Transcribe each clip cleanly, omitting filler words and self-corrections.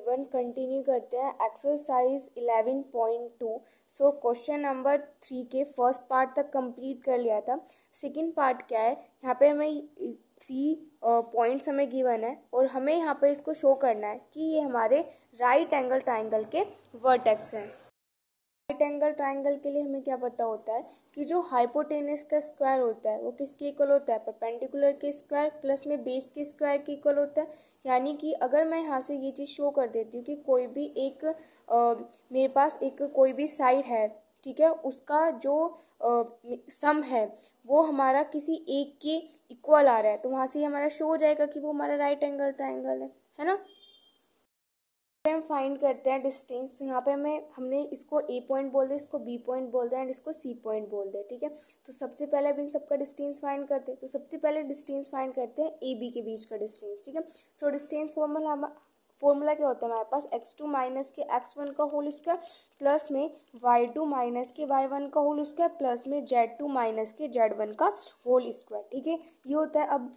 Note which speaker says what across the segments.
Speaker 1: Everyone, continue करते हैं exercise 11.2। So question number 3 के फर्स्ट पार्ट तक कंप्लीट कर लिया था। सेकंड पार्ट क्या है, यहाँ पे हमें 3 पॉइंट्स हमें गिवन है और हमें यहाँ पे इसको शो करना है कि ये हमारे राइट एंगल ट्राइंगल के वर्टेक्स हैं। राइट एंगल ट्राइंगल के लिए हमें क्या पता होता है कि जो हाइपोटेनस का स्क्वायर होता है वो किसके इक्वल होता है, परपेंडिकुलर के स्क्वायर प्लस में बेस के स्क्वायर के इक्वल होता है। यानी कि अगर मैं यहाँ से ये चीज़ शो कर देती हूँ कि कोई भी एक मेरे पास एक कोई भी साइड है, ठीक है, उसका जो सम है वो हमारा किसी एक के इक्वल आ रहा है, तो वहाँ से हमारा शो हो जाएगा कि वो हमारा राइट एंगल ट्राइंगल है ना। हम फाइंड करते हैं डिस्टेंस। तो यहाँ पे हमने इसको ए पॉइंट बोल दिया, इसको बी पॉइंट बोल दिया एंड इसको सी पॉइंट बोल दिया, ठीक है। तो सबसे पहले अब इन सबका डिस्टेंस फाइंड करते हैं। तो सबसे पहले डिस्टेंस फाइंड करते हैं ए बी के बीच का डिस्टेंस, ठीक है। सो डिस्टेंस फॉर्मूला क्या होता है हमारे पास, x2 माइनस के x1 का होल स्क्वायर प्लस में y2 माइनस के y1 का होल स्क्वायर प्लस में z2 माइनस के z1 का होल स्क्वायर, ठीक है। ये होता है अब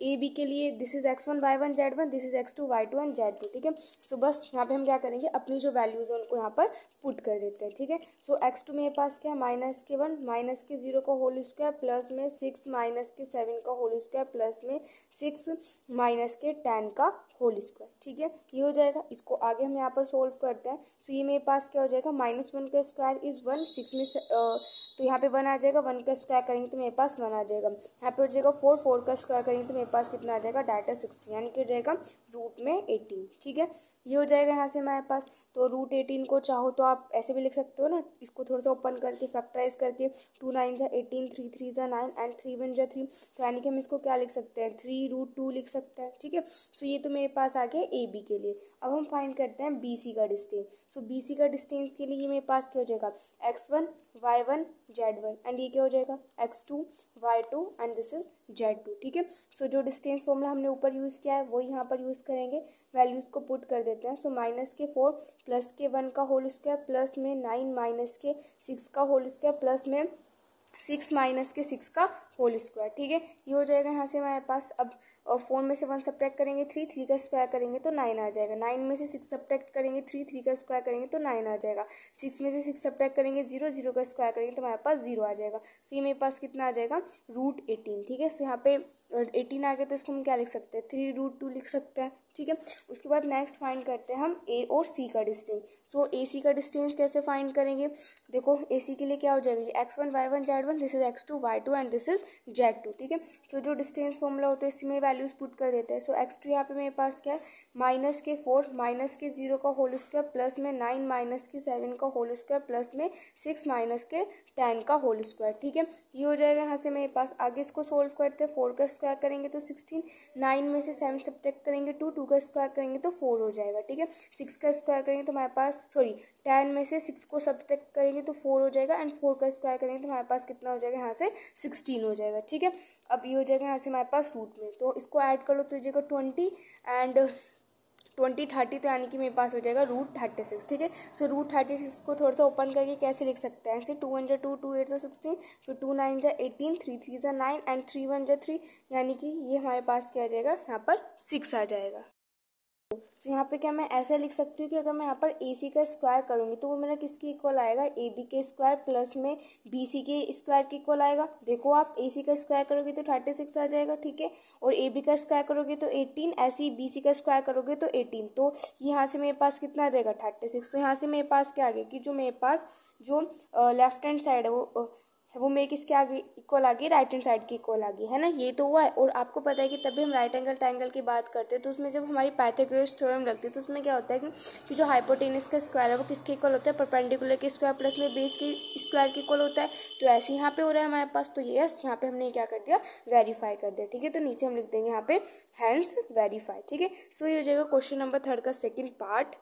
Speaker 1: ए बी के लिए, this is x1 y1 z1, this is x2 y2 and z2, ठीक है। सो बस यहाँ पे हम क्या करेंगे, अपनी जो वैल्यूज है उनको यहाँ पर पुट कर देते हैं, ठीक है। सो x2 मेरे पास क्या है, माइनस के 1 माइनस के 0 का होल स्क्वायर प्लस में 6 माइनस के 7 का होल स्क्वायर प्लस में 6 माइनस के 10 का होल स्क्वायर, ठीक है। ये हो जाएगा, इसको आगे हम यहाँ पर सोल्व करते हैं। सो ये मेरे पास क्या हो जाएगा, -1 का स्क्वायर इज 1, 6 में से तो यहाँ पे 1 आ जाएगा, 1 का स्क्वायर करेंगे तो मेरे पास 1 आ जाएगा। यहाँ पे हो जाएगा 4, 4 का स्क्वायर करेंगे तो मेरे पास कितना आ जाएगा, डाटा 60, यानी कि हो जाएगा रूट में 18, ठीक है। ये हो जाएगा यहाँ से हमारे पास। तो रूट 18 को चाहो तो आप ऐसे भी लिख सकते हो ना, इसको थोड़ा सा ओपन करके फैक्टराइज करके 2 9 जा 18, 3 3 जा 9 एंड 3 1 जा 3, तो यानी कि हम इसको क्या लिख सकते हैं, 3√2 लिख सकते हैं, ठीक है। सो ये तो मेरे पास आ गया ए बी के लिए। अब हम फाइंड करते हैं बी सी का डिस्टेंस। सो बी सी का डिस्टेंस के लिए मेरे पास क्या हो जाएगा, x1 y1 z1 एंड ये क्या हो जाएगा, x2 y2 and this is z2, ठीक है। सो जो डिस्टेंस फॉर्मूला हमने ऊपर यूज़ किया है वो यहाँ पर यूज़ करेंगे, वैल्यूज़ को पुट कर देते हैं। सो माइनस के 4 प्लस के 1 का होल स्क्वायर प्लस में 9 माइनस के 6 का होल स्क्वायर प्लस में 6 माइनस के 6 का होल स्क्वायर, ठीक है। ये हो जाएगा यहाँ से हमारे पास। अब 4 में से 1 सब्ट्रैक्ट करेंगे 3, 3 का स्क्वायर करेंगे तो 9 आ जाएगा। 9 में से 6 सब्ट्रैक्ट करेंगे 3, 3 का स्क्वायर करेंगे तो 9 आ जाएगा। 6 में से 6 सब्ट्रैक्ट करेंगे 0, 0 का स्क्वायर करेंगे तो हमारे पास 0 आ जाएगा। सो ये मेरे पास कितना आ जाएगा, √18, ठीक है। सो यहाँ पे 18 आ गया तो इसको हम क्या लिख सकते हैं, 3√2 लिख सकते हैं, ठीक है। उसके बाद नेक्स्ट फाइंड करते हैं हम ए और सी का डिस्टेंस। सो ए सी का डिस्टेंस कैसे फाइंड करेंगे, देखो ए सी के लिए क्या हो जाएगा, x1 y1 z1, this is x2 y2 and this is z2, ठीक है। सो जो डिस्टेंस फॉर्मूला होता है इसमें वैल्यूज पुट कर देते हैं। सो x2 यहाँ पे मेरे पास क्या है, माइनस के 4 माइनस के 0 का होल स्क्वायर प्लस में 9 माइनस के 7 का होल स्क्वायर प्लस में 6 माइनस के 10 का होल स्क्वायर, ठीक है। ये हो जाएगा यहाँ से मेरे पास। आगे इसको सोल्व करते हैं, 4 का स्क्वायर करेंगे तो 16, 9 में से 7 सब्ट्रैक्ट करेंगे 2, 2 का स्क्वायर करेंगे तो 4 हो जाएगा, ठीक है। 6 का स्क्वायर करेंगे तो हमारे पास 10 में से 6 को सब्ट्रैक्ट करेंगे तो 4 हो जाएगा एंड 4 का स्क्वायर करेंगे तो हमारे पास कितना हो जाएगा, यहाँ से 16 हो जाएगा, ठीक है। अब ये हो जाएगा यहाँ से हमारे पास रूट में, तो इसको ऐड कर लो तो हो जाएगा 20 एंड 20 30, तो यानी कि मेरे पास हो जाएगा √36, ठीक है। सो √36 को थोड़ा सा ओपन करके कैसे लिख सकते हैं, ऐसे 2 1 जा 2, 2 8 जा 16, फिर 2 9 जा 18, 3 3 जा 9 एंड 3 1 जा 3, यानी कि ये हमारे पास क्या आ जाएगा, यहाँ पर 6 आ जाएगा। तो यहाँ पे क्या मैं ऐसा लिख सकती हूँ कि अगर मैं यहाँ पर ए सी का स्क्वायर करूँगी तो वो मेरा किसके इक्वल आएगा, ए बी के स्क्वायर प्लस में बी सी के स्क्वायर के इक्वल आएगा। देखो आप ए सी का स्क्वायर करोगे तो 36 आ जाएगा, ठीक है, और ए बी का स्क्वायर करोगे तो 18, ऐसे ही बी सी का स्क्वायर करोगे तो 18, तो यहाँ से मेरे पास कितना आ जाएगा 36। तो यहाँ से मेरे पास क्या आ गया कि जो मेरे पास जो लेफ्ट हैंड साइड है वो मेरे किसके आगे इक्वल आ गई, राइट हैंड साइड की इक्वल आ गई, है ना। ये तो हुआ है। और आपको पता है कि तभी हम राइट एंगल ट्रायंगल की बात करते हैं तो उसमें जब हमारी पाइथागोरस थ्योरम लगती है तो उसमें क्या होता है कि जो हाइपोटेनस का स्क्वायर है वो किसके इक्वल होता है, परपेंडिकुलर के स्क्वायर प्लस में बेस के स्क्वायर के इक्वल होता है। तो ऐसे यहाँ पे हो रहा है हमारे पास, तो यस यहाँ पे हमने क्या कर दिया, वेरीफाई कर दिया, ठीक है। तो नीचे हम लिख देंगे यहाँ पे हैंस वेरीफाई, ठीक है। सो ये हो जाएगा क्वेश्चन नंबर 3 का सेकेंड पार्ट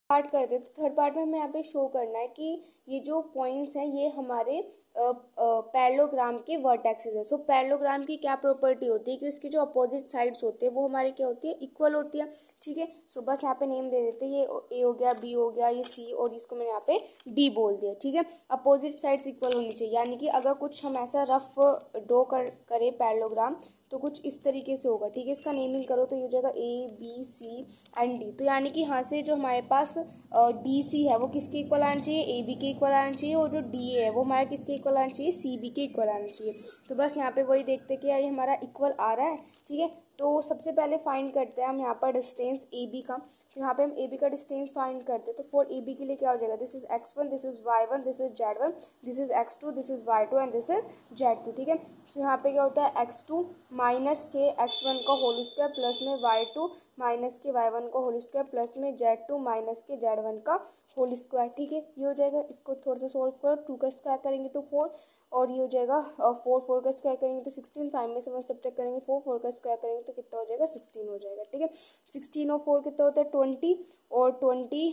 Speaker 1: कर दे। तो थर्ड पार्ट में हमें यहाँ पे शो करना है कि ये जो पॉइंट्स हैं ये हमारे पैरेललोग्राम के वर्टेक्सेस है। सो पैरेललोग्राम की क्या प्रॉपर्टी होती है कि उसकी जो अपोजिट साइड्स होते हैं वो हमारे क्या होती है, इक्वल होती है। ठीक है, सो बस यहाँ पे नेम दे देते हैं, ये ए हो गया, बी हो गया, ये सी, और इसको मैंने यहाँ पे डी बोल दिया। ठीक है, अपोजिट साइड्स इक्वल होनी चाहिए, यानी कि अगर कुछ हम ऐसा रफ ड्रॉ करें पैरेललोग्राम तो कुछ इस तरीके से होगा। ठीक है, इसका नेमिंग करो तो ये हो जाएगा A B C and D. तो यानी कि यहाँ से जो हमारे पास डी सी है वो किसके इक्वल आना चाहिए, ए बी के इक्वल आना चाहिए, और जो डी ए है वो हमारा किसके इक्वल आना चाहिए, सी बी के इक्वल आना चाहिए। तो बस यहाँ पे वही देखते कि ये हमारा इक्वल आ रहा है। ठीक है, तो सबसे पहले फाइंड करते हैं हम यहाँ पर डिस्टेंस ए बी का। तो यहाँ पे हम ए बी का डिस्टेंस फाइंड करते हैं। तो फॉर ए बी के लिए क्या हो जाएगा, this is x1, this is y1, this is z1, this is x2, this is y2 and this is z2। ठीक है, तो यहाँ पे क्या होता है x2 माइनस के x1 का होल स्क्वायर प्लस में y2 माइनस के y1 का होल स्क्वायर प्लस में z2 माइनस के z1 का होल स्क्वायर। ठीक है, ये हो जाएगा। इसको थोड़ा सा सोल्व करो, 2 का स्क्वायर करेंगे तो 4, और ये हो जाएगा 4 का स्क्वायर करेंगे तो 16, 5 में से 1 सब्ट्रैक्ट करेंगे 4 का स्क्वायर करेंगे तो कितना हो जाएगा, 16 हो जाएगा। ठीक है, 16 और 4 कितना होता है 20, और 20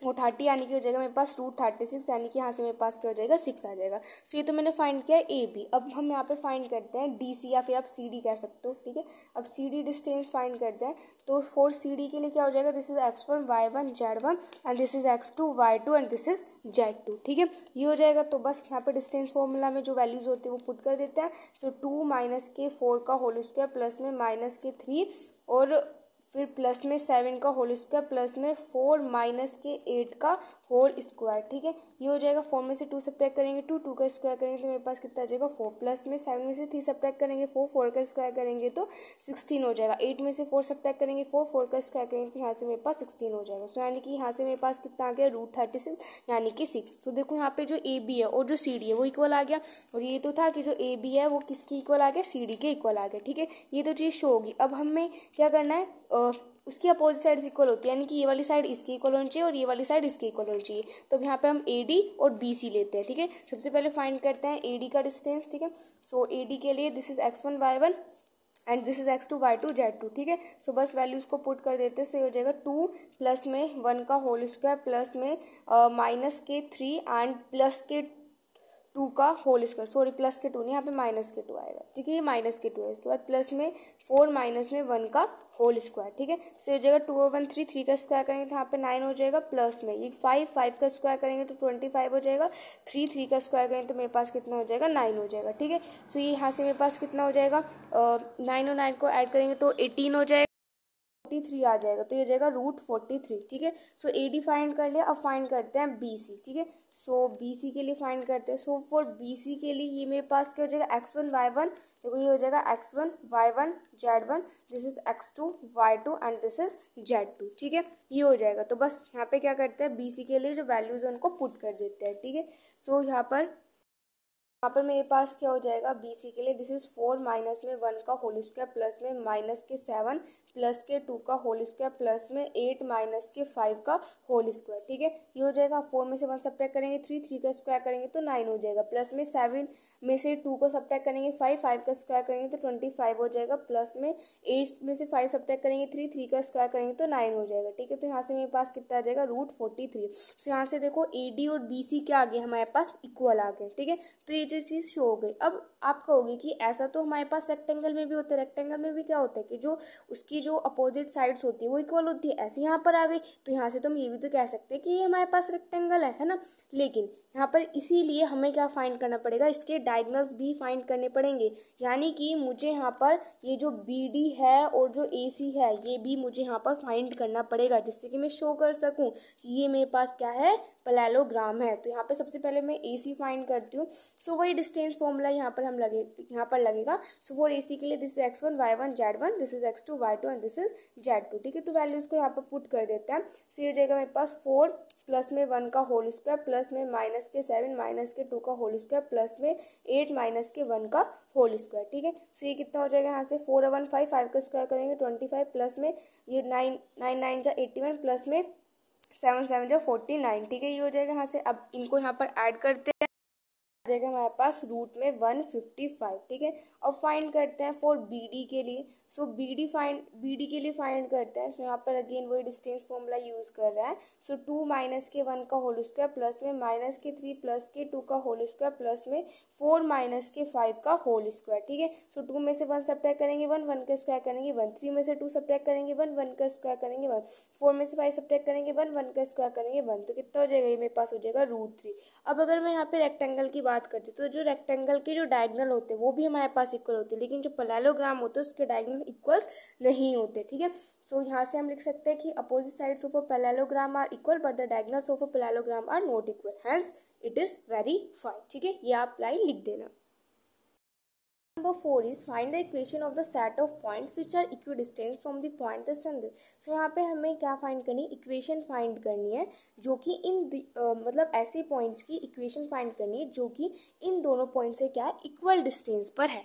Speaker 1: और 30 यानी कि हो जाएगा मेरे पास √36, यानी कि यहाँ से मेरे पास क्या हो जाएगा 6 आ जाएगा। सो ये तो मैंने फाइंड किया है ए बी। अब हम यहाँ पे फाइंड करते हैं डी सी, या फिर आप सी डी कह सकते हो। ठीक है, अब सी डी डिस्टेंस फाइंड करते हैं। तो फॉर सी डी के लिए क्या हो जाएगा, this is x1 y1 z1 and this is x2 y2 and this is z2। ठीक है, ये हो जाएगा। तो बस यहाँ पे डिस्टेंस फॉर्मूला में जो वैल्यूज होती है वो पुट कर देते हैं। सो 2 माइनस के 4 का होल स्क्वायर प्लस में माइनस के 3 और फिर प्लस में 7 का होल स्क्वायर प्लस में 4 माइनस के 8 का होल स्क्वायर। ठीक है, ये हो जाएगा। 4 में से 2 सब्ट्रैक्ट करेंगे 2 का स्क्वायर करेंगे तो मेरे पास कितना आ जाएगा 4, प्लस में 7 में से 3 सब्ट्रैक्ट करेंगे 4 का स्क्वायर करेंगे तो 16 हो जाएगा। 8 में से 4 सब्ट्रैक्ट करेंगे 4 का स्क्वायर करेंगे तो यहाँ से मेरे पास 16 हो जाएगा। सो यानी कि यहाँ से मेरे पास कितना आ गया √36 यानी कि 6। तो देखो यहाँ पे जो ए बी है और जो सी डी है वो इक्वल आ गया, और ये तो था कि जो ए बी है वो किसकी इक्वल आ गया, सी डी के इक्वल आ गया। ठीक है, ये तो चीज़ शो होगी। अब हमें क्या करना है, उसकी अपोजिट साइड इक्वल होती है, यानी कि ये वाली साइड इसकी इक्वल होनी चाहिए और ये वाली साइड इसकी इक्वल होनी चाहिए। तो यहाँ पे हम ए डी और बी सी लेते हैं। ठीक है, सबसे पहले फाइंड करते हैं ए डी का डिस्टेंस। ठीक है, सो ए डी के लिए this is x1 y1 and this is x2 y2 z2। ठीक है, सो बस वैल्यूज को पुट कर देते हैं। सो ये हो जाएगा 2 प्लस में 1 का होल स्क्वायर प्लस में माइनस के 3 एंड प्लस के 2 का होल स्क्वायर, सॉरी प्लस के 2 नहीं, यहाँ पे माइनस के 2 आएगा। ठीक है, ये माइनस के 2 है। उसके बाद प्लस में 4 माइनस में 1 का होल स्क्वायर। ठीक है, सो हो जाएगा 2 और 1 3, 3 का स्क्वायर करेंगे तो यहाँ पे 9 हो जाएगा, प्लस में ये 5 का स्क्वायर करेंगे तो 25 हो जाएगा, 3 का स्क्वायर करेंगे तो मेरे पास कितना हो जाएगा 9 हो जाएगा। ठीक है, सो ये यहाँ से मेरे पास कितना हो जाएगा 9 और 9 को ऐड करेंगे तो 18 हो जाएगा, 43 आ जाएगा। तो ये हो जाएगा √43। ठीक है, सो ए डी फाइंड कर लिया। अब फाइंड करते हैं बी सी। ठीक है, सो बी सी के लिए फाइंड करते हैं। सो फॉर बी सी के लिए ये मेरे पास क्या हो जाएगा x1 y1, देखो ये हो जाएगा x1 y1 z1, this is x2 y2 and this is z2। ठीक है, ये हो जाएगा। तो बस यहाँ पे क्या करते हैं, बी सी के लिए जो वैल्यूज है उनको पुट कर देते हैं। ठीक है, सो यहाँ पर मेरे पास क्या हो जाएगा बी सी के लिए, दिस इज 4 माइनस में 1 का होल स्क्वायर प्लस में माइनस के 7 प्लस के 2 का होल स्क्वायर प्लस में 8 माइनस के 5 का होल स्क्वायर। ठीक है, ये हो जाएगा। 4 में से 1 सब्ट्रैक्ट करेंगे 3 का स्क्वायर करेंगे तो 9 हो जाएगा, प्लस में 7 में से 2 को सब्ट्रैक्ट करेंगे 5 का स्क्वायर करेंगे तो 25 हो जाएगा, प्लस में 8 में से 5 सब्ट्रैक्ट करेंगे 3 का स्क्वायर करेंगे तो 9 हो जाएगा। ठीक है, तो यहाँ से मेरे पास कितना आ जाएगा √43। सो यहाँ से देखो ए डी और बी सी क्या आ गए, हमारे पास इक्वल आ गए। ठीक है, तो ये जो चीज़ शो हो गई। अब आप कहोगे कि ऐसा तो हमारे पास रेक्टेंगल में भी होता है, रेक्टेंगल में भी क्या होता है कि जो उसकी जो अपोजिट साइड्स होती है वो इक्वल होती है, ऐसे यहाँ पर आ गई। तो यहाँ से तो हम ये भी तो कह सकते हैं कि ये हमारे पास रेक्टेंगल है ना। लेकिन यहाँ पर इसीलिए हमें क्या फाइंड करना पड़ेगा, इसके डायगोनल्स भी फाइंड करने पड़ेंगे, यानी कि मुझे यहाँ पर ये जो बी डी है और जो ए सी है ये भी मुझे यहाँ पर फाइंड करना पड़ेगा, जिससे कि मैं शो कर सकूँ कि ये मेरे पास क्या है, पैरेललोग्राम है। तो यहाँ पे सबसे पहले मैं ए सी फाइंड करती हूँ। सो वही डिस्टेंस फॉर्मूला यहाँ पर लगेगा। सो फॉर ए सी के लिए this is x1 y1 z1, this is x2 y2 and this is z2। ठीक है, तो वैल्यूज को यहाँ पर पुट कर देते हैं। सो ये हो जाएगा मेरे पास 4 प्लस में 1 का होल स्क्वायर प्लस में माइनस के 7 माइनस के 2 का होल स्क्वायर प्लस में 8 माइनस के 1 का होल स्क्वायर। ठीक है, सो ये कितना हो जाएगा, यहाँ से 4 और 1 5 का स्क्वायर करेंगे 25 प्लस में ये 9 जा 81 प्लस में 7 7 जा 49। ठीक है, ये हो जाएगा यहाँ से। अब इनको यहाँ पर ऐड करते हैं। जाएगा हमारे पास रूट में 155। ठीक है, अब फाइंड करते हैं फॉर BD के लिए। सो BD के लिए फाइंड करते हैं। सो यहाँ पर अगेन वही डिस्टेंस फॉर्मूला यूज कर रहा है। सो 2 माइनस के 1 का होल स्क्वायर प्लस में माइनस के 3 प्लस के 2 का होल स्क्वायर प्लस में 4 माइनस के 5 का होल स्क्वायर। ठीक है, सो 2 में से 1 सब्ट्रैक्ट करेंगे 1, 1 का स्क्वायर करेंगे 1, 3 में से 2 सब्ट्रैक्ट करेंगे 1, 1 का स्क्वायर करेंगे 1, 4 में से 5 सब्ट्रैक्ट करेंगे 1, 1 का स्क्वायर करेंगे 1। तो कितना हो जाएगा, ये मेरे पास हो जाएगा √3। अब अगर मैं यहाँ पे रेक्टेंगल की बात करती हूँ तो जो रेक्टेंगल के जो डायगोनल होते हैं वो भी हमारे पास इक्वल होते हैं, लेकिन जो पैरेललोग्राम होते हैं उसके डायगोनल इक्वल्स नहीं होते। ठीक है, सो यहाँ से हम लिख सकते हैं कि opposite sides of a parallelogram are equal but the diagonals of a parallelogram are not equal, hence it is very fine. ठीक है, ये आप लाइन लिख देना। Number 4 is find the equation of the set of points which are equidistant from the point the sun. So यहाँ पे हमें क्या फाइंड करनी है, इक्वेशन फाइंड करनी है जो कि मतलब ऐसे पॉइंट्स की इक्वेशन फाइंड करनी है जो कि इन दोनों पॉइंट से क्या है, इक्वल डिस्टेंस पर है।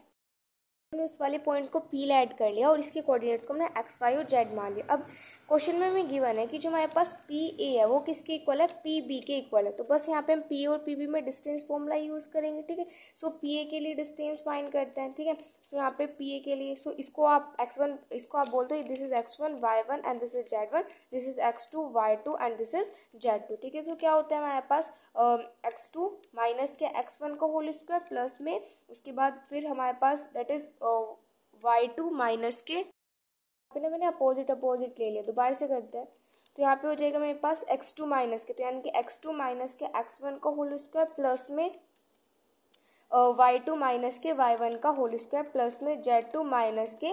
Speaker 1: हमने उस वाले पॉइंट को P ऐड कर लिया और इसके कोऑर्डिनेट्स को हमने x, y और z मान लिया। अब क्वेश्चन में हमें गिवन है कि जो हमारे पास PA है वो किसके इक्वल है, PB के इक्वल है। तो बस यहाँ पे हम P और PB में डिस्टेंस फॉर्मूला यूज करेंगे। ठीक है, सो PA के लिए डिस्टेंस फाइंड करते हैं। ठीक है, सो यहाँ पे PA के लिए इसको आप x1, इसको आप बोलते हो this is x1 y1 and this is z1, this is x2 y2 and this is z2। ठीक है, तो क्या होता है हमारे पास x2 माइनस के x1 का होल स्क्वायर प्लस में उसके बाद फिर हमारे पास दैट इज y2 माइनस के, मैंने अपोजिट ले लिया, दोबारा से करते हैं। तो यहाँ पे हो जाएगा मेरे पास x2 माइनस के, तो यानी कि x2 माइनस के x1 का होल स्क्वायर प्लस में y2 माइनस के y1 का होल स्क्वायर प्लस में z2 माइनस के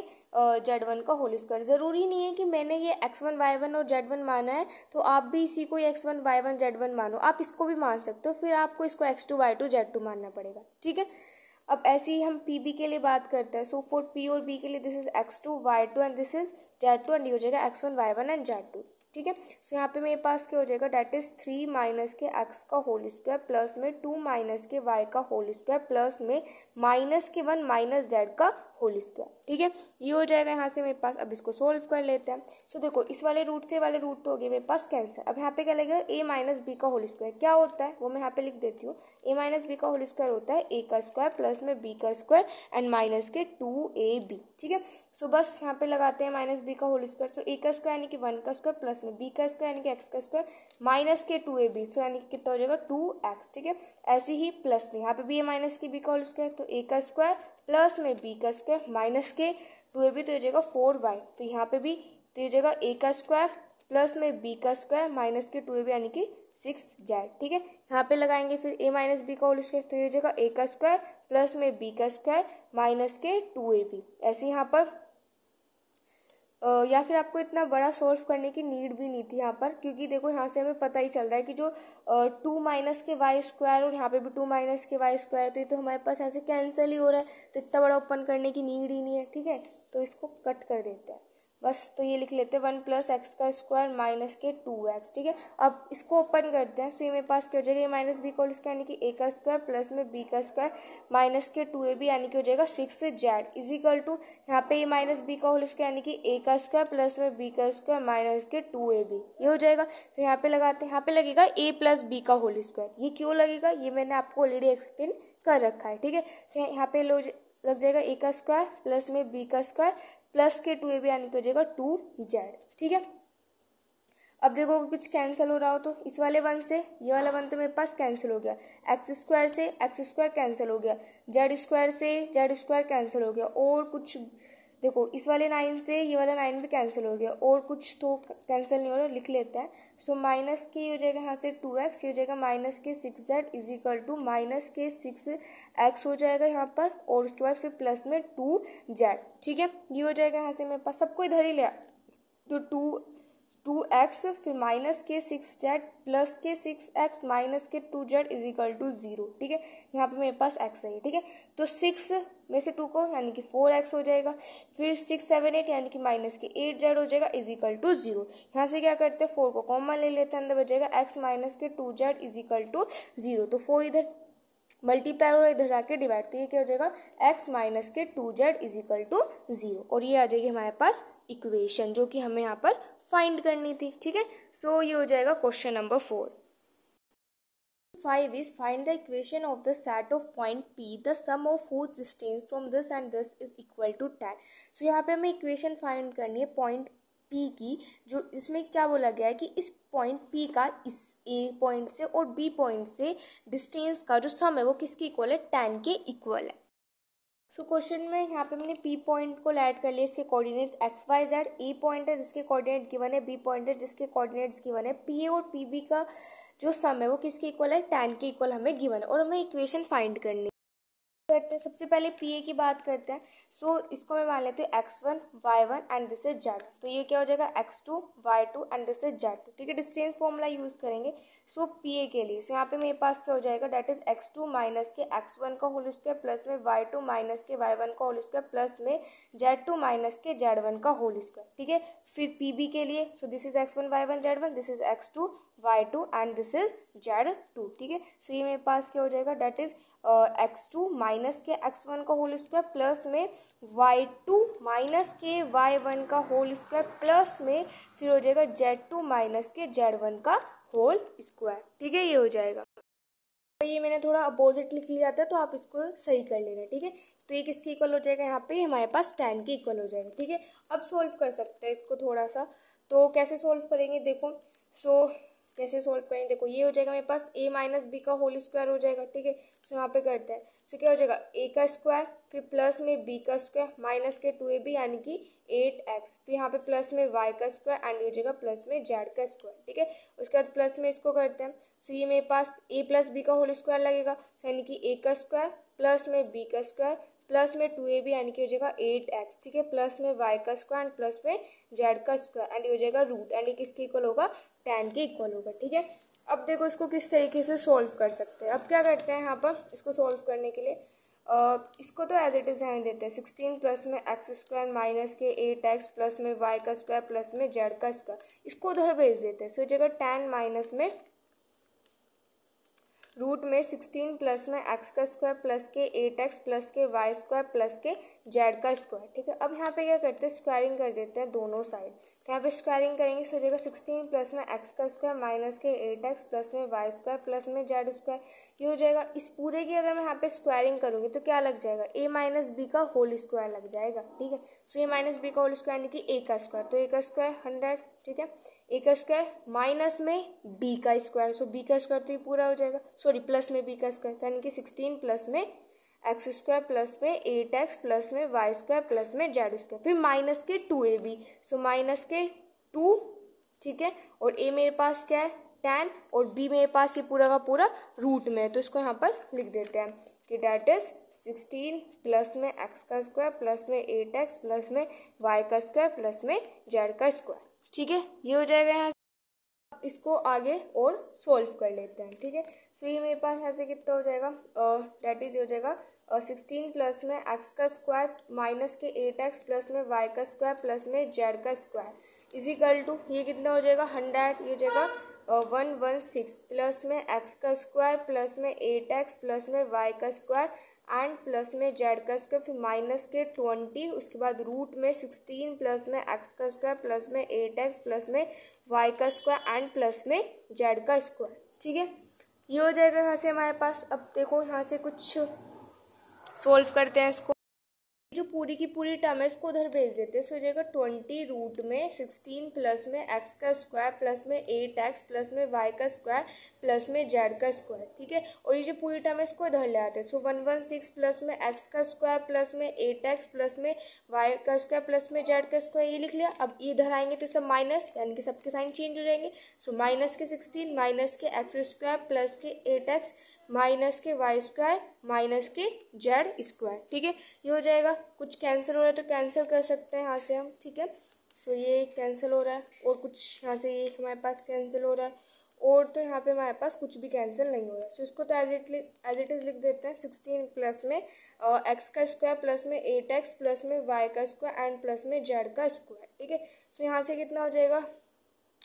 Speaker 1: z1 का होल स्क्वायर। ज़रूरी नहीं है कि मैंने ये x1 y1 और z1 माना है तो आप भी इसी को x1 y1 z1 मानो, आप इसको भी मान सकते हो, फिर आपको इसको x2 y2 z2 मानना पड़ेगा। ठीक है, अब ऐसे ही हम PB के लिए बात करते हैं। सो फॉर P और B के लिए this is x2 y2 and this is z2 and ये हो जाएगा x1 y1 एंड z2। ठीक है, सो यहाँ पे मेरे पास क्या हो जाएगा, डेट इज 3 माइनस के x का होल स्क्वायर प्लस में 2 माइनस के y का होल स्क्वायर प्लस में माइनस के 1 माइनस z का होल स्क्वायर। ठीक है, ये हो जाएगा यहाँ से मेरे पास। अब इसको सोल्व कर लेते हैं। सो देखो इस वाले रूट से वाले रूट तो हो गए मेरे पास कैंसिल। अब यहाँ पे क्या लगेगा, a माइनस बी का होल स्क्वायर क्या होता है वो मैं यहाँ पे लिख देती हूँ। a माइनस बी का होल स्क्वायर होता है a का स्क्वायर प्लस में b का स्क्वायर एंड माइनस के 2ab। ठीक है, सो बस यहाँ पे लगाते हैं माइनस बी का होल स्क्वायर। सो a का स्क्वायर यानी कि 1 का स्क्वायर प्लस में b का स्क्वायर यानी कि x का स्क्वायर माइनस के 2ab, सो यानी कि कितना हो जाएगा 2x। ठीक है, ऐसे ही प्लस में यहाँ पे भी a माइनस की b का होल स्क्वायर, तो a का स्क्वायर प्लस में b का स्क्वायर माइनस के 2ab, तो हो जाएगा 4y। तो यहाँ पे भी तो हो जाएगा a का स्क्वायर प्लस में b का स्क्वायर माइनस के 2ab यानी कि 6z। ठीक है, यहाँ पे लगाएंगे फिर a माइनस बी का होल स्क्वायर, तो ये हो जाएगा a का स्क्वायर प्लस में b का स्क्वायर माइनस के 2ab। ऐसे यहाँ पर या फिर आपको इतना बड़ा सॉल्व करने की नीड भी नहीं थी यहाँ पर, क्योंकि देखो यहाँ से हमें पता ही चल रहा है कि जो 2 माइनस के वाई स्क्वायर और यहाँ पे भी 2 माइनस के वाई स्क्वायर, तो ये तो हमारे पास ऐसे कैंसिल ही हो रहा है, तो इतना बड़ा ओपन करने की नीड ही नहीं है। ठीक है, तो इसको कट कर देते हैं बस। तो ये लिख लेते हैं 1 प्लस एक्स का स्क्वायर माइनस के 2x। ठीक है, अब इसको ओपन करते हैं। सो ये मेरे पास क्या हो जाएगा, माइनस बी का होल स्क्वायर यानी कि a का स्क्वायर प्लस में b का स्क्वायर माइनस के 2ab यानी कि हो जाएगा 6z इज इक्वल टू यहाँ पे a माइनस बी का होल स्क्वायर यानी कि a का स्क्वायर प्लस में b का स्क्वायर माइनस के 2ab, ये हो जाएगा। फिर यहाँ पे लगाते हैं, यहाँ पे लगेगा a प्लस b का होल स्क्वायर। ये क्यों लगेगा, ये मैंने आपको ऑलरेडी एक्सप्लेन कर रखा है। ठीक है, तो यहाँ पे लग जाएगा a का स्क्वायर प्लस में b का स्क्वायर प्लस के 2ab यानी कि हो जाएगा 2z। ठीक है, अब देखो कुछ कैंसिल हो रहा हो तो इस वाले 1 से ये वाला 1 तो मेरे पास कैंसिल हो गया, एक्स स्क्वायर से एक्स स्क्वायर कैंसिल हो गया, जेड स्क्वायर से जेड स्क्वायर कैंसिल हो गया, और कुछ देखो इस वाले 9 से ये वाला 9 भी कैंसिल हो गया, और कुछ तो कैंसिल नहीं हो रहा, लिख लेते हैं। सो माइनस के हो जाएगा यहाँ से 2x, ये हो जाएगा माइनस के 6z is equal to minus के 6x हो जाएगा यहाँ पर, और उसके बाद फिर प्लस में 2z। ठीक है, ये हो जाएगा यहाँ से मेरे पास, सबको इधर ही ले तो 2x फिर माइनस के 6z प्लस के 6x माइनस के 2z इज इक्वल टू 0। ठीक है, यहाँ पे मेरे पास x है। ठीक है, तो 6 में से 2 को यानी कि 4x हो जाएगा, फिर 6 7 8 यानी कि माइनस के 8z हो जाएगा इज इक्वल टू 0। यहाँ से क्या करते हैं, 4 को कॉमन ले लेते हैं, अंदर बचेगा x माइनस के 2z इज इक्वल टू 0। तो 4 इधर मल्टीप्लाई और इधर जाके डिवाइड, तो ये क्या हो जाएगा x माइनस के 2z इज इक्वल टू 0, और ये आ जाएगी हमारे पास इक्वेशन जो कि हमें यहाँ पर फाइंड करनी थी। ठीक है, सो ये हो जाएगा question number 4। 5 is find the equation of the set of point P, the sum of whose distance from this and this is equal to 10. So यहाँ पे हमें इक्वेशन फाइंड करनी है पॉइंट P की, जो इसमें क्या बोला गया है कि इस पॉइंट P का इस A पॉइंट से और B पॉइंट से डिस्टेंस का जो सम है वो किसके इक्वल है, 10 के इक्वल है। सो क्वेश्चन में यहाँ पे हमने P पॉइंट को ऐड कर लिया, इसके कोऑर्डिनेट XYZ, A पॉइंट है जिसके कोऑर्डिनेट गिवन है, B पॉइंट है जिसके कोऑर्डिनेट्स गिवन है, PA और PB का जो सम है वो किसके इक्वल है, 10 के इक्वल हमें गिवन है और हमें इक्वेशन फाइंड करनी करते हैं। सबसे पहले PA की बात करते हैं। सो इसको मैं मान लेती हूँ x1 y1 and this is z, तो ये क्या हो जाएगा x2 y2 and this is z2, ठीक है। डिस्टेंस फॉर्मूला यूज करेंगे सो PA के लिए। सो यहाँ पे मेरे पास क्या हो जाएगा, डेट इज x2 माइनस के x1 का होल स्क्वायर प्लस में y2 माइनस के y1 का होल स्क्वायर प्लस में z2 माइनस के z1 का होल स्क्वायर, ठीक है। फिर PB के लिए, so this is x1 y1 z1, this is x2 y2 and this is z2, ठीक है। सो ये मेरे पास क्या हो जाएगा, डेट इज x2 माइनस के x1 का होल स्क्वायर प्लस में y2 माइनस के y1 का होल स्क्वायर प्लस में फिर हो जाएगा z2 माइनस के z1 का होल स्क्वायर, ठीक है। ये हो जाएगा, तो ये मैंने थोड़ा अपोजिट लिख लिया था तो आप इसको सही कर लेना, ठीक है। तो ये किसके इक्वल हो जाएगा, यहाँ पे हमारे पास 10 के इक्वल हो जाएगा, ठीक है। अब सोल्व कर सकते हैं इसको थोड़ा सा, तो कैसे सोल्व करेंगे देखो। सो कैसे सोल्व करेंगे देखो, ये हो जाएगा मेरे पास a माइनस बी का होल स्क्वायर हो जाएगा, ठीक है। सो यहाँ पे करते हैं, सो क्या हो जाएगा a का स्क्वायर फिर प्लस में b का स्क्वायर माइनस के 2ab यानी कि 8x, फिर यहाँ पे प्लस में y का स्क्वायर एंड हो जाएगा प्लस में z का स्क्वायर, ठीक है। उसके बाद प्लस में इसको करते हैं, सो ये मेरे पास a प्लस बी का होल स्क्वायर लगेगा, सो यानी कि a का स्क्वायर प्लस में b का स्क्वायर प्लस में 2ab यानी कि हो जाएगा 8x, ठीक है, प्लस में y का स्क्वायर एंड प्लस में z का स्क्वायर एंड ये हो जाएगा रूट एंड ये किसके इक्वल होगा, 10 के इक्वल होगा, ठीक है। अब देखो इसको किस तरीके से सोल्व कर सकते हैं। अब क्या करते हैं यहाँ पर इसको सोल्व करने के लिए, इसको तो एज इट इज रहने देते हैं। 16 प्लस में एक्स स्क्वायर माइनस के 8x प्लस में y का स्क्वायर प्लस में z का स्क्वायर, इसको उधर भेज देते हैं। सो जगह 10 माइनस में रूट में 16 प्लस में एक्स का स्क्वायर प्लस के 8x प्लस के y स्क्वायर प्लस के z का स्क्वायर, ठीक है। अब यहाँ पे क्या करते हैं, स्क्वायरिंग कर देते हैं दोनों साइड, तो यहाँ पे स्क्वायरिंग करेंगे सो जगह 16 प्लस में एक्स का स्क्वायर माइनस के 8x प्लस में y स्क्वायर प्लस में z स्क्वायर, ये हो जाएगा। इस पूरे की अगर मैं यहाँ पे स्क्वायरिंग करूँगी तो क्या लग जाएगा, a माइनस बी का होल स्क्वायर लग जाएगा, ठीक है। सो a माइनस बी का होल स्क्वायर यानी कि a का स्क्वायर, तो a का स्क्वायर 100, ठीक है, a का स्क्वायर माइनस में b का स्क्वायर, सो b का स्क्वायर तो ये पूरा हो जाएगा, सॉरी प्लस में b का स्क्वायर यानी कि 16 प्लस में एक्स स्क्वायर प्लस में 8x प्लस में y स्क्वायर प्लस में z स्क्वायर, फिर माइनस के 2ab, सो माइनस के 2, ठीक है, और a मेरे पास क्या है 10 और b मेरे पास ये पूरा का पूरा रूट में है, तो इसको यहाँ पर लिख देते हैं कि डेट इज 16 प्लस में एक्स का स्क्वायर प्लस में 8x प्लस में y का स्क्वायर प्लस में z का स्क्वायर, ठीक है। ये हो जाएगा यहाँ, इसको आगे और सोल्व कर लेते हैं, ठीक है। सो ये मेरे पास यहाँ से कितना हो जाएगा, डेट इज हो जाएगा 16 प्लस में एक्स का स्क्वायर माइनस के 8x प्लस में y का स्क्वायर प्लस में z का स्क्वायर इजिकल टू ये कितना हो जाएगा 100, ये हो जाएगा 116 प्लस में एक्स का स्क्वायर प्लस में 8x प्लस में y का स्क्वायर एंड प्लस में z का स्क्वायर फिर माइनस के 20, उसके बाद रूट में 16 प्लस में एक्स का स्क्वायर प्लस में 8x प्लस में y का स्क्वायर एंड प्लस में z का स्क्वायर, ठीक है। ये हो जाएगा यहाँ से हमारे पास। अब देखो यहाँ से कुछ सोल्व करते हैं इसको, जो पूरी की पूरी टर्म है इसको उधर भेज देते हैं। सो हो जाएगा 20 रूट में 16 प्लस में एक्स का स्क्वायर प्लस में 8x प्लस में y का स्क्वायर प्लस में z का स्क्वायर, ठीक है। और ये जो पूरी टर्म है इसको इधर ले आते हैं। सो 116 प्लस में एक्स का स्क्वायर प्लस में 8x प्लस में y का स्क्वायर प्लस में z का स्क्वायर, ये लिख लिया। अब ये इधर आएंगे तो सब माइनस यानी कि सबके साइन चेंज हो जाएंगे। सो माइनस के 16 माइनस के एक्स स्क्वायर प्लस के 8x माइनस के y स्क्वायर माइनस के z स्क्वायर, ठीक है। ये हो जाएगा। कुछ कैंसिल हो रहा है तो कैंसिल कर सकते हैं यहाँ से हम, ठीक है। सो ये कैंसिल हो रहा है और कुछ यहाँ से ये हमारे पास कैंसिल हो रहा है और तो यहाँ पे हमारे पास कुछ भी कैंसिल नहीं हो रहा है। सो इसको तो एज इट इज़ लिख देते हैं। 16 प्लस में एक्स का स्क्वायर प्लस में 8x प्लस में y का स्क्वायर एंड प्लस में z का स्क्वायर, ठीक है। सो यहाँ से कितना हो जाएगा,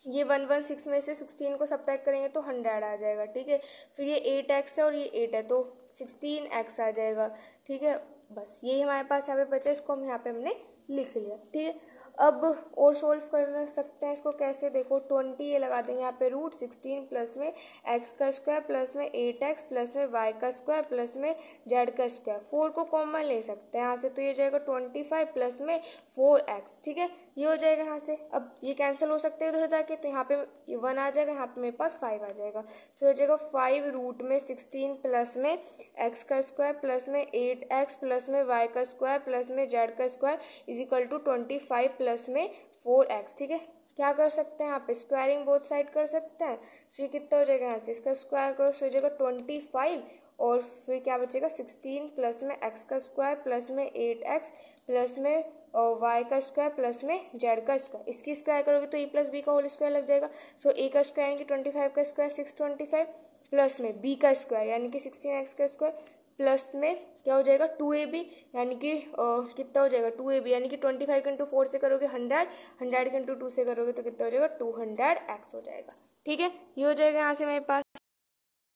Speaker 1: ये 116 में से 16 को सब्ट्रैक्ट करेंगे तो 100 आ जाएगा, ठीक है। फिर ये 8x है और ये 8 है तो 16x आ जाएगा, ठीक है। बस यही हमारे पास यहाँ पे बचा, इसको हम यहाँ पे हमने लिख लिया, ठीक है। अब और सोल्व कर सकते हैं इसको कैसे, देखो 20 ये लगा देंगे यहाँ पे रूट 16 प्लस में एक्स का स्क्वायर प्लस में 8x प्लस में वाई का स्क्वायर प्लस में जेड का स्क्वायर। 4 को कॉमन ले सकते हैं यहाँ से, तो ये जाएगा 25 प्लस में 4x। ठीक है, ये हो जाएगा यहाँ से। अब ये कैंसिल हो सकते हैं उधर जाके, तो यहाँ पे ये 1 आ जाएगा, यहाँ पे मेरे पास 5 आ जाएगा। सो हो जाएगा 5 रूट में 16 प्लस में एक्स का स्क्वायर प्लस में 8x प्लस में वाई का स्क्वायर प्लस में जेड का square is equal to 25 plus में 4x। ठीक है, क्या कर सकते हैं यहाँ पे, स्क्वायरिंग बोथ साइड कर सकते हैं। तो ये कितना हो जाएगा यहाँ से, इसका स्क्वायर करो, सो हो जाएगा 25 और फिर क्या बचेगा 16 प्लस में एक्स का स्क्वायर प्लस में 8x प्लस में वाई का स्क्वायर प्लस में जेड का स्क्वायर। इसकी स्क्वायर करोगे तो ए प्लस बी का होल स्क्वायर लग जाएगा। सो ए का स्क्वायर यानी कि 25 का स्क्वायर 625 प्लस में बी का स्क्वायर यानी कि 16x का स्क्वायर प्लस में क्या हो जाएगा 2ab यानी कि कितना हो जाएगा 2ab यानी कि 25 इंटू 4 से करोगे 100, 100 इंटू 2 से करोगे तो कितना हो जाएगा 200x हो जाएगा। ठीक है, ये हो जाएगा यहाँ से मेरे पास।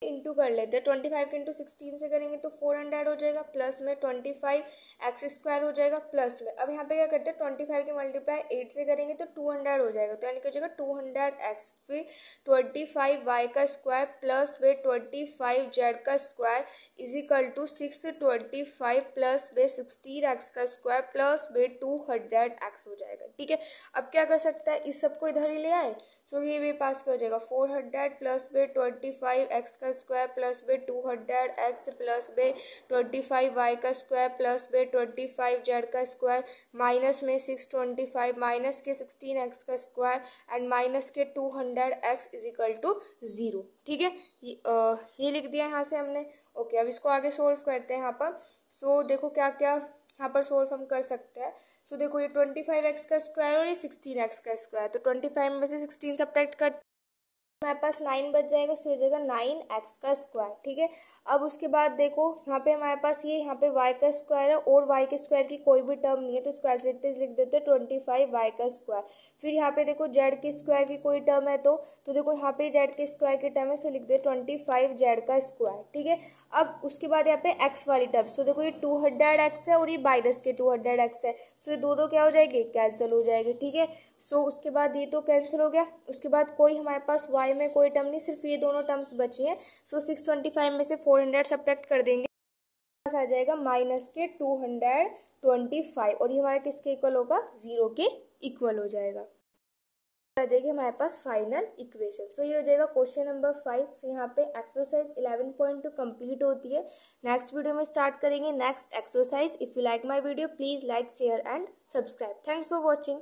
Speaker 1: इंटू कर लेते हैं, 25 इंटू 16 से करेंगे तो 400 हो जाएगा प्लस में 25 एक्स स्क्वायर हो जाएगा प्लस में, अब यहाँ पे क्या करते हैं 25 के मल्टीप्लाई 8 से करेंगे तो 200 हो जाएगा, तो यानी कि हो जाएगा 200x फिर 25 वाई का स्क्वायर प्लस वे 25 जेड का square is equal to 625 plus वे 16x का स्क्वायर प्लस वे 200x हो जाएगा। ठीक है, अब क्या कर सकता है, इस सबको इधर ही ले आए। सो ये मेरे पास क्या हो जाएगा 400 प्लस बे 25x का स्क्वायर प्लस बे 200x प्लस बे 25 वाई का स्क्वायर प्लस बे 25 जेड का स्क्वायर माइनस में 625 माइनस के 16x का स्क्वायर एंड माइनस के 200x इज इक्वल टू 0। ठीक है, ये लिख दिया यहाँ से हमने। ओके, अब इसको आगे सोल्व करते हैं यहाँ पर। सो देखो क्या क्या यहाँ पर सोल्व हम कर सकते हैं। सो देखो ये 25x का स्क्वायर और ये 16x का स्क्वायर, तो 25 में से 16 सब्ट्रैक्ट कर हमारे पास 9 बच जाएगा, सो हो जाएगा 9x का स्क्वायर। ठीक है, अब उसके बाद देखो यहाँ पे हमारे पास ये यहाँ पे y का स्क्वायर है और y के स्क्वायर की कोई भी टर्म नहीं है, तो इसको एज इट इज लिख देते हैं 25 y का स्क्वायर। फिर यहाँ पे देखो z के स्क्वायर की कोई टर्म है तो देखो यहाँ पे z के स्क्वायर की टर्म है, सो लिख दे 25 z का स्क्वायर। ठीक है, अब उसके बाद यहाँ पे x वाली टर्म, तो देखो ये 200x है और ये माइनस के 200x है, सो ये दोनों क्या हो जाएंगे, कैंसिल हो जाएंगे। ठीक है, सो उसके बाद ये तो कैंसिल हो गया। उसके बाद कोई हमारे पास y में कोई टर्म नहीं, सिर्फ ये दोनों टर्म्स बची हैं। सो 625 में से 400 सब्ट्रैक्ट कर देंगे, पास आ जाएगा माइनस के 225 और ये हमारा किसके इक्वल होगा, 0 के इक्वल हो जाएगा। आ जाएगी हमारे पास फाइनल इक्वेशन। सो ये हो जाएगा क्वेश्चन नंबर 5। सो यहाँ पे एक्सरसाइज 11.2 कंप्लीट होती है। नेक्स्ट वीडियो में स्टार्ट करेंगे next exercise. If you like my video please like share and subscribe. Thanks for watching.